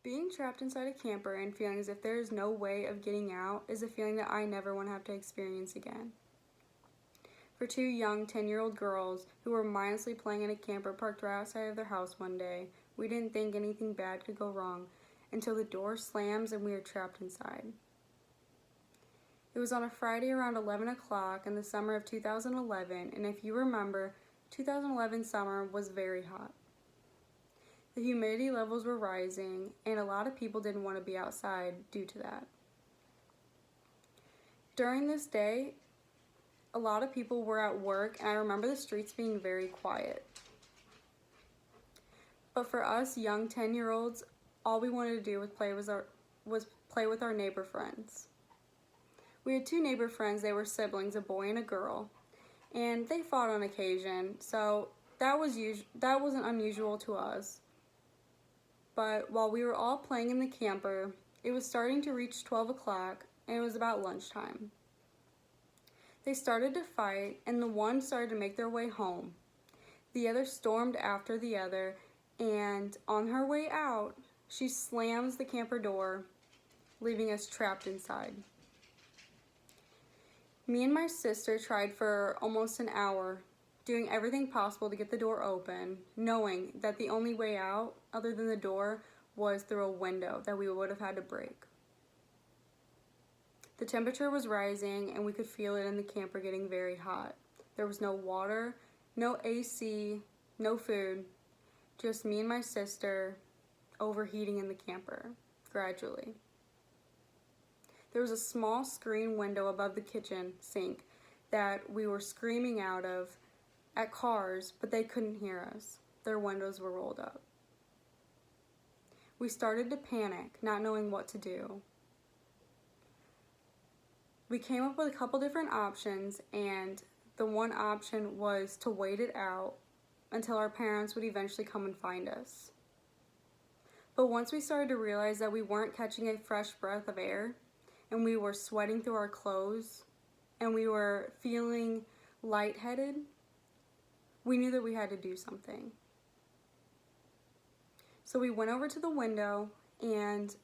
Being trapped inside a camper and feeling as if there is no way of getting out is a feeling that I never want to have to experience again. For two young 10-year-old girls who were mindlessly playing in a camper parked right outside of their house one day, we didn't think anything bad could go wrong until the door slams and we are trapped inside. It was on a Friday around 11 o'clock in the summer of 2011, and if you remember, 2011 summer was very hot. The humidity levels were rising, and a lot of people didn't want to be outside due to that. During this day, a lot of people were at work, and I remember the streets being very quiet. But for us young 10-year-olds, all we wanted to do was play with our neighbor friends. We had two neighbor friends. They were siblings, a boy and a girl, and they fought on occasion, so that wasn't unusual to us. But while we were all playing in the camper, it was starting to reach 12 o'clock, and it was about lunchtime. They started to fight, and the one started to make their way home. The other stormed after the other, and on her way out, she slams the camper door, leaving us trapped inside. Me and my sister tried for almost an hour, doing everything possible to get the door open, knowing that the only way out, other than the door, was through a window that we would have had to break. The temperature was rising, and we could feel it in the camper getting very hot. There was no water, no AC, no food, just me and my sister overheating in the camper, gradually. There was a small screen window above the kitchen sink that we were screaming out of at cars, but they couldn't hear us. Their windows were rolled up. We started to panic, not knowing what to do. We came up with a couple different options, and the one option was to wait it out until our parents would eventually come and find us. But once we started to realize that we weren't catching a fresh breath of air, and we were sweating through our clothes, and we were feeling lightheaded, we knew that we had to do something. So we went over to the window and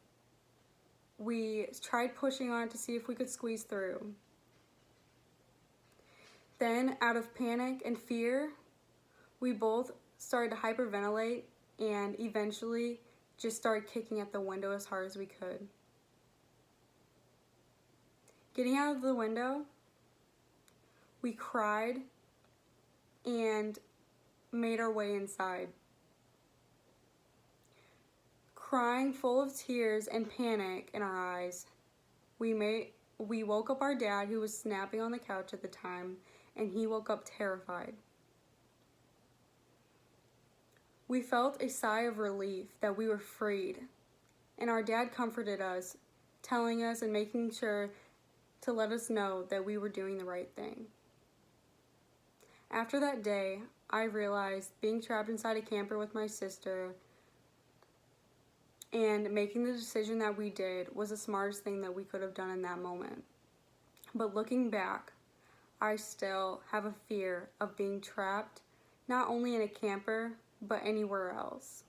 we tried pushing on it to see if we could squeeze through. Then, out of panic and fear, we both started to hyperventilate and eventually just started kicking at the window as hard as we could. Getting out of the window, we cried and made our way inside. Crying full of tears and panic in our eyes, we woke up our dad, who was snapping on the couch at the time, and he woke up terrified. We felt a sigh of relief that we were freed, and our dad comforted us, telling us and making sure to let us know that we were doing the right thing. After that day, I realized being trapped inside a camper with my sister and making the decision that we did was the smartest thing that we could have done in that moment. But looking back, I still have a fear of being trapped, not only in a camper, but anywhere else.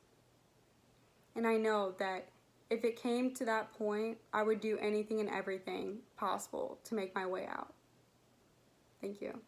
And I know that if it came to that point, I would do anything and everything possible to make my way out. Thank you.